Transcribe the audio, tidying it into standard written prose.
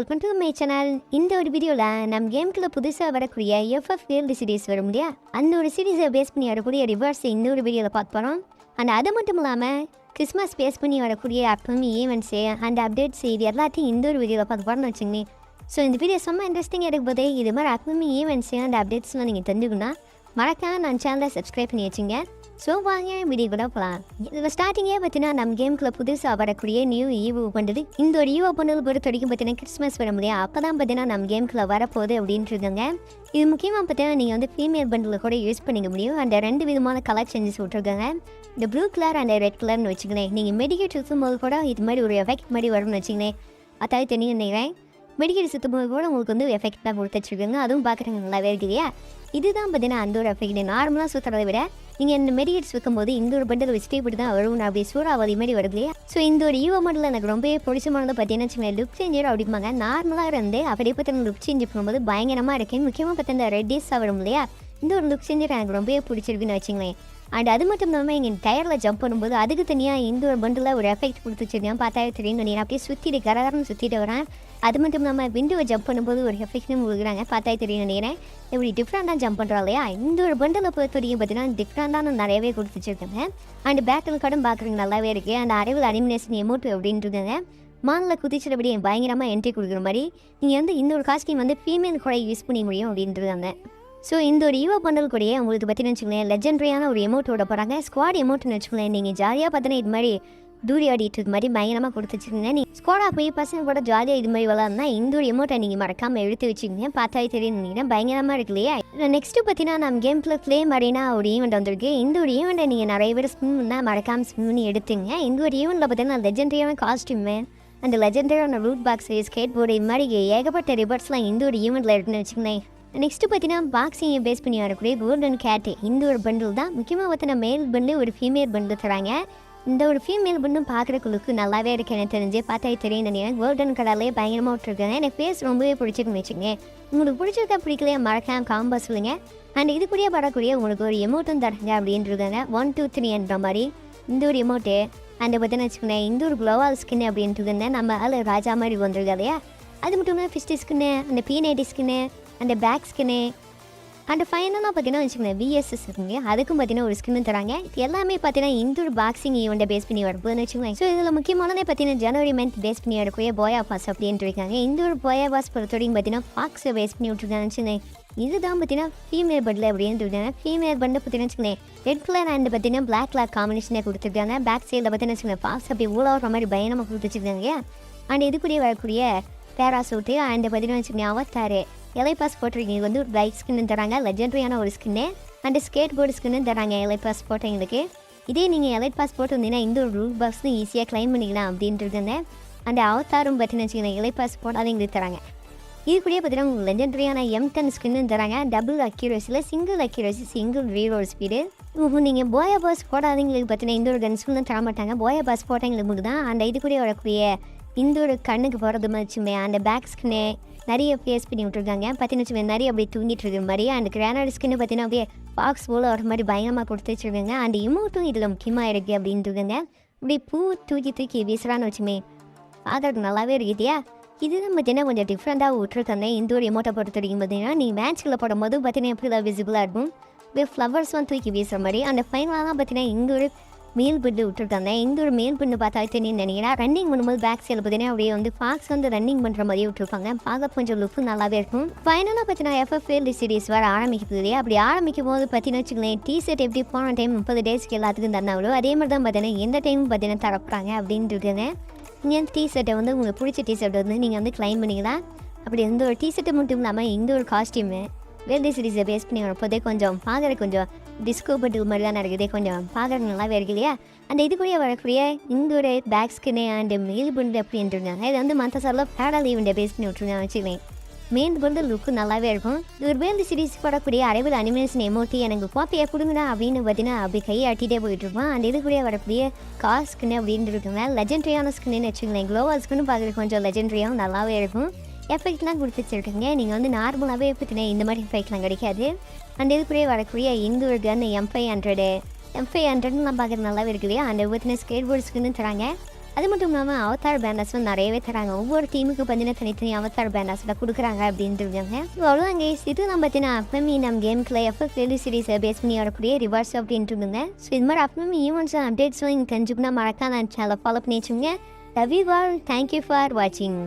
Welcome to my channel. இந்த ஒரு வீடியோவில் நம்ம கேமுக்குள்ள புதுசாக வரக்கூடிய FF சீரீஸ் வரும் இல்லையா, அந்த ஒரு சீரீஸை பேஸ் பண்ணி வரக்கூடிய ரிவர்ஸ் இந்த ஒரு வீடியோவில் பார்த்து போகிறோம். அண்ட் அது மட்டும் இல்லாமல் கிறிஸ்மஸ் பேஸ் பண்ணி வரக்கூடிய அப்கமிங் ஈவெண்ட்ஸு அண்ட் அப்டேட்ஸ் இது எல்லாத்தையும் இந்த ஒரு வீடியோவில் பார்த்து போகிறோம்னு வச்சுங்க. ஸோ இந்த வீடியோ செம்ம இன்ட்ரெஸ்டிங்காக இருக்கும்போதே இது மாதிரி அப்கமிங் ஈவெண்ட்ஸு அண்ட் அப்டேட்ஸ்லாம் நீங்கள் தெரிஞ்சுக்கணும்னா மறக்காம நான் சேனலை சப்ஸ்கிரைப் பண்ணி வச்சுங்க. ஸோ வாங்க வீடியோ கூட போகலாம். இதில் ஸ்டார்டிங்கே பார்த்தீங்கன்னா நம்ம கேமுக்குள்ள புதுசாக வரக்கூடிய நியூ ஈவோ பண்ணுறது. இந்த ஒரு ஈவோ பண்ணது பொறுத்த வரைக்கும் பார்த்தீங்கன்னா கிறிஸ்மஸ் வர முடியாது, அப்போ தான் பார்த்தீங்கன்னா நம்ம கேமுக்குள்ள வரப்போகுது அப்படின்ட்டு இருக்காங்க. இது முக்கியமாக பார்த்தீங்கன்னா நீங்கள் வந்து ஃபீமேல் பண்டில் கூட யூஸ் பண்ணிக்க முடியும். அந்த 2 விதமான கலர் சேஞ்சஸ் விட்ருக்காங்க. இந்த ப்ளூ கலர் அண்ட் ரெட் கலர்னு வச்சுக்கலேன். நீங்கள் மெடிக்கேட் சுற்றும்போது கூட இது மாதிரி ஒரு எஃபெக்ட் மாதிரி வரும்னு வச்சுக்கலேன். அதாவது தெரியும் நினைக்கிறேன். மெடிக்கேட் சுற்றும்போது கூட உங்களுக்கு வந்து எஃபெக்ட் தான் கொடுத்து வச்சுருக்காங்க. அதுவும் பார்க்குறேங்க நல்லாவே இருக்கு இல்லையா. இதுதான் பார்த்தீங்கன்னா அந்த ஒரு எஃபெக்ட். நார்மலாக சுற்றுறதை விட நீங்கள் இந்த மெடிக்கேட்ஸ் வைக்கும்போது இந்த ஒரு பண்டில் வச்சுட்டு இப்படி தான் வரும், அப்படி சூறாவதி மாதிரி வருது இல்லையா. ஸோ இந்த ஒரு ஈவோ மாடலில் எனக்கு ரொம்பவே பிடிச்சமானது பார்த்தீங்கன்னா வச்சுக்கோங்க, லுக் சேஞ்சர் அப்படிம்பாங்க. நார்மலாக இருந்து அப்படியே பார்த்தீங்கன்னா லுக் சேஞ்ச் பண்ணும்போது பயங்கரமாக இருக்குது. முக்கியமாக பார்த்தா இந்த ரெட்டிஸாக வரும் இல்லையா, இந்த ஒரு லுக் சேஞ்சர் எனக்கு ரொம்பவே பிடிச்சிருக்குன்னு வச்சுங்களேன். அண்ட் அது மட்டும் இல்லாமல் இங்கே டயரில் ஜம்ப் பண்ணும்போது அதுக்கு தனியாக இந்த ஒரு பண்டில் ஒரு எஃபெக்ட் கொடுத்து வச்சுருக்கேன். பார்த்தா தெரியும் நினைக்கிறேன். அப்படியே சுற்றிட்டு கரகரன்னு சுற்றிட்டு வரேன். அது மட்டும் இல்லாமல் விண்டோவை ஜம்ப் பண்ணும்போது ஒரு எஃபெக்ட்னு கொடுக்குறாங்க. பார்த்தா தெரியும் நினைக்கிறேன். இப்படி டிஃப்ரெண்டாக ஜம்ப் பண்ணுறோம் இல்லையா. இந்த ஒரு பண்டில் பொறுத்த வரைக்கும் பார்த்தீங்கன்னா டிஃப்ரெண்டான நிறையவே கொடுத்து வச்சுருக்காங்க. அண்ட் பேட்டில் கடன் பார்க்குறதுக்கு நல்லாவே இருக்குது. And அரைவில் அனிமினேஷன் emote அப்படின்ட்டுருக்காங்க. மானில் குதிச்சிடபடி பயங்கரமாக என்ட்ரி கொடுக்குற மாதிரி நீங்கள் வந்து இந்த ஒரு காஸ்டியூம் வந்து ஃபீமேல் கூட யூஸ் பண்ணி முடியும் அப்படின்ட்டுருக்காங்க. ஸோ இந்த ஒரு ஈவோ பண்டல் கூடயே உங்களுக்கு பார்த்தீங்கன்னு வச்சுக்கோங்களேன், லெஜெண்டரியான ஒரு எமௌண்ட் ஓட போகிறாங்க. ஸ்குவாட் எமௌண்ட்னு வச்சுக்கோங்களேன். நீங்கள் ஜாலியாக பார்த்தீங்கன்னா இது மாதிரி தூரி ஆடிட்டு இது மாதிரி பயங்கரமாக கொடுத்து வச்சுக்கோங்க. நீங்கள் ஸ்குவாடாக போய் பசங்க கூட ஜாலியாக இது மாதிரி விளாட்னா இந்த ஒரு எமௌண்ட்டை நீங்கள் மறக்காமல் எடுத்து வச்சுக்கோங்க. பார்த்தாலே தெரியும் நினைக்கிறேன். பயங்கரமாக இருக்கு இல்லையா. நெக்ஸ்ட்டு பார்த்தீங்கன்னா நம்ம கேமில் ஃப்ளேம் அரேனா ஒரு ஈவெண்ட் வந்திருக்கு. இந்த ஒரு ஈவெண்ட்டை நீங்கள் நிறைய பேர் ஸ்பின் பண்ணால் மறக்காமல் ஸ்பின் பண்ணி எடுத்துங்க. இந்த ஒரு ஈவெண்ட்டில் பார்த்தீங்கன்னா லெஜெண்டரியான காஸ்டியூமு அந்த லெஜெண்டரியான ரூட் பாக்ஸு ஸ்கேட் போர்டு இது மாதிரி ஏகப்பட்ட ரிவர்ஸ்லாம் இந்த ஒரு ஈவெண்ட்டில் இருக்குன்னு வச்சுக்கோங்களேன். நெக்ஸ்ட்டு பார்த்தீங்கன்னா பாக்ஸிங்கை பேஸ் பண்ணி வரக்கூடிய கோல்டன் கேட்டு இந்த ஒரு பண்டில் தான். முக்கியமாக பார்த்தீங்கன்னா மேல் பண்டில் ஒரு ஃபீமேல் பண்டில் தராங்க. இந்த ஒரு ஃபீமேல் பண்டும் பார்க்குறக்குள்ளுக்கு நல்லாவே இருக்கு எனக்கு தெரிஞ்சு. பார்த்தா தெரியும் நினைக்கிறேன். கோல்டன் கலர்லேயே பயங்கரமாக விட்டுருக்காங்க. எனக்கு ஃபேஸ் ரொம்பவே பிடிச்சிருக்குன்னு வச்சுங்க. உங்களுக்கு பிடிச்சிருக்கா பிடிக்கலையா மறக்காம காம்பா சொல்லுங்கள். அண்ட் இது கூடயே வரக்கூடிய உங்களுக்கு ஒரு எமௌண்ட்டும் தராங்க அப்படின்ட்டுருக்காங்க. 1 2 3ன்ற மாதிரி இந்த ஒரு எமௌண்ட்டு. அண்ட் பார்த்தீங்கன்னா வச்சுக்கோங்களேன், இந்த ஒரு க்ளோவால் ஸ்கின்னு அப்படின்ட்டு நம்ம அதில் ராஜா மாதிரி வந்துருக்கா இல்லையா. அது மட்டும் இல்லாமல் ஃபிஸ்ட்டு ஸ்கின்னு, அந்த P90 ஸ்கின்னு, அந்த பேக் ஸ்கின்னு, அண்ட் ஃபைனலாக பார்த்தீங்கன்னா வச்சுக்கோங்களேன் VSS இருக்குங்க. அதுக்கும் பார்த்தீங்கன்னா ஒரு ஸ்கின்னு தராங்க. இது எல்லாமே பார்த்தீங்கன்னா இந்த ஒரு பாக்ஸிங் ஈவெண்ட்டை பேஸ் பண்ணி வரப்போன்னு வச்சுக்கோங்க. ஸோ இதில் முக்கியமானதே பார்த்தீங்கன்னா ஜனவரி மந்த் பேஸ் பண்ணி வரக்கூடிய போயா பாஸ் அப்படின்ட்டு இருக்காங்க. இந்த ஒரு போயா பாஸ் பொறுத்தவரைக்கும் பார்த்தீங்கன்னா ஃபாக்ஸை பேஸ் பண்ணி விட்டுருக்காங்கன்னு வச்சுக்கோங்க. இதுதான் பார்த்தீங்கன்னா ஃபீமேல் பண்டில் அப்படின்னு இருக்காங்க. ஃபீமேல் பண்டில் பார்த்தீங்கன்னா வச்சுக்கோங்களேன், ரெட் கலர் அண்ட் பார்த்தீங்கன்னா பிளாக் கலர் காம்பினேஷனே கொடுத்துருக்காங்க. பேக் சைடில் பார்த்தீங்கன்னா வச்சுக்கோங்க ஃபாக்ஸ் அப்படி ஊழாகிற மாதிரி பயணமாக கொடுத்து வச்சுருக்காங்க. அண்ட் இது கூடயே வரக்கூடிய பேராசூட்டு அண்ட் பார்த்தீங்கன்னா வச்சுக்கோங்க அவத்தாரு எலை பாஸ் போட்டிருக்கீங்க வந்து ஒரு பிரைட் ஸ்கின்னு தராங்க. லெஜெண்டரியான ஒரு skin and skateboard skin தராங்க எலை பாஸ் போட்டவங்களுக்கு. இதே நீங்கள் எலைட் பாஸ் போட்டு வந்தீங்கன்னா இந்த ஒரு ரூட் பாக்ஸும் ஈஸியாக கிளைம் பண்ணிக்கலாம் அப்படின்ட்டு அந்த அவதாரும் பார்த்தீங்கன்னா வச்சுக்கோங்க எலை பாஸ் போடாதவங்களுக்கு தராங்க. இது கூடயே பார்த்தீங்கன்னா உங்களுக்கு லெஜெண்டரியான M10 ஸ்கின்னு தராங்க. டபுள் அக்யூரஸியில் single accuracy single reload speed. நீங்கள் போயா பாஸ் போடாதவங்களுக்கு பார்த்தீங்கன்னா இந்த ஒரு கன் ஸ்கின்னு தர மாட்டாங்க. போயா பாஸ் போட்டவங்களுக்கு தான் அந்த இது கூட வரக்கூடிய இந்த ஒரு கண்ணுக்கு போகிறது வச்சுமே அந்த பேக் ஸ்கின்னு நிறைய ஃபேஸ் பண்ணி விட்ருக்காங்க. பார்த்தீங்கன்னு வச்சுக்கோங்க நிறைய அப்படியே தூங்கிட்டு இருக்கிற மாதிரி. அந்த கிரானட் ஸ்கின்னு பார்த்தீங்கன்னா அப்படியே பாக்ஸ் போல் வர மாதிரி பயங்கரமாக கொடுத்து வச்சுருக்காங்க. அந்த இமோட்டும் இதில் முக்கியமாக இருக்குது அப்படின்ட்டுருக்காங்க. இப்படி பூ தூக்கி வீசுறான்னு வச்சுமே பார்க்குறதுக்கு நல்லாவே இருக்குதியா. இதுதான் பார்த்தீங்கன்னா கொஞ்சம் டிஃப்ரெண்ட்டாக விட்டுருக்காங்க. இந்த ஒரு எமௌண்ட்டை பொறுத்த வரைக்கும் பார்த்தீங்கன்னா நீங்கள் மேட்ச்சில் போடும்போது பார்த்தீங்கன்னா எப்படி தான் விசிபிளாக இருக்கும். அப்படியே ஃப்ளவர்ஸ்லாம் தூக்கி வீசுகிற மாதிரி. அந்த ஃபைனலாக தான் பார்த்தீங்கன்னா இங்கே ஒரு மேல் பிட்டு விட்டுருக்காங்க. இந்த ஒரு மேல் பின்னு பார்த்தா தெரியும் நினைக்கிறேன். ரன்னிங் பண்ணும்போது பேக் சைடில் பார்த்தீங்கன்னா அப்படியே வந்து ஃபாக்ஸ் வந்து ரன்னிங் பண்ணுற மாதிரியே விட்டுருப்பாங்க. பார்க்க கொஞ்சம் லுக்கு நல்லாவே இருக்கும். ஃபைனலாக பார்த்தீங்கன்னா FF சீரிஸ் வர ஆரம்பிக்குது இல்லையா. அப்படி ஆரம்பிக்கும் போது பார்த்தீங்கன்னா வச்சுக்கோங்களேன், டிஷர்ட் எப்படி போன டைம் 30 டேஸ்க்கு எல்லாத்துக்கும் தந்தாங்களோ அதே மாதிரி தான் பார்த்தீங்கன்னா எந்த டைமும் பார்த்தீங்கன்னா தரப்புறாங்க அப்படின்ட்டு இருக்காங்க. நீங்கள் டிஷர்ட்டை வந்து உங்களுக்கு பிடிச்ச டிஷர்ட்டை வந்து நீங்கள் வந்து கிளைம் பண்ணிக்கலாம். அப்படி இந்த ஒரு டிஷர்ட்டை மட்டும் இல்லாமல் இந்த ஒரு காஸ்டியூமு வேல்டே சீரீஸை பேஸ் பண்ணி வரப்போதே கொஞ்சம் பார்க்குற கொஞ்சம் டிஸ்கோ பட்டில் மாதிரி தான் நடக்குது. கொஞ்சம் பார்க்குறது நல்லாவே இருக்கு இல்லையா. அந்த இது கூட வரக்கூடிய இந்த ஒரு பேக் ஸ்கின்னு அண்ட் மேல் பண்டு அப்படின்ட்டு இருக்காங்க. இது வந்து மற்ற சாரில் பேடல் ஈவெண்ட்டை பேஸ் பண்ணி விட்டுருங்க வச்சுக்கலேன். மெயின் பண்டு லுக்கு நல்லாவே இருக்கும். இது ஒரு வேல்டு சீரீஸ் வரக்கூடிய அரைவில் அனிமேஷன் எமோட்டி எனக்கு காப்பியை கொடுங்கடா அப்படின்னு பார்த்தீங்கன்னா அப்படி கையை ஆட்டிகிட்டே போயிட்டுருப்பான். அந்த இது கூட வரக்கூடிய கார் ஸ்கின்னு அப்படின்ட்டு இருக்குங்க. லெஜெண்டரியான ஸ்கின்னு வச்சுக்கலேன். க்ளோவால் ஸ்கின்னு பார்க்குறது கொஞ்சம் லெஜெண்டரியாகவும் நல்லாவே இருக்கும். எஃபெக்ட்லாம் கொடுத்து வச்சுருக்கீங்க. நீங்கள் வந்து நார்மலாகவே பார்த்தீங்கன்னா இந்த மாதிரி எஃபெக்ட்லாம் கிடைக்காது. அண்ட் இது கூட வரக்கூடிய இந்த ஒரு கன் M500 M500லாம் பார்க்குறது நல்லாவே இருக்குது இல்லையா. அந்த பார்த்தீங்கன்னா ஸ்கேட் போர்டு ஸ்கின்னு தராங்க. அது மட்டும் இல்லாமல் அவதார் பேண்டர்ஸும் நிறையவே தராங்க. ஒவ்வொரு டீமுக்கு பார்த்தீங்கன்னா தனித்தனி அவதார் பேண்டர்ஸில் கொடுக்குறாங்க அப்படின்ட்டுருக்காங்க. அவ்வளோதான் கைஸ், இதுதான் பார்த்தீங்கன்னா அப்பமே நம்ம கேமுக்குள்ள எஃப்எஃப் வேல்யூ சீரிஸை பேஸ் பண்ணி வரக்கூடிய ரிவார்ட்ஸ் அப்படின்ட்டுருங்க. ஸோ இது மாதிரி அப்பமே ஈவெண்ட்ஸ் அப்டேட்ஸும் இங்கே தெரிஞ்சுக்கணும் மறக்காம சேனலை ஃபாலோ பண்ணி வச்சுங்க. Love you all. Thank you for வாட்சிங்.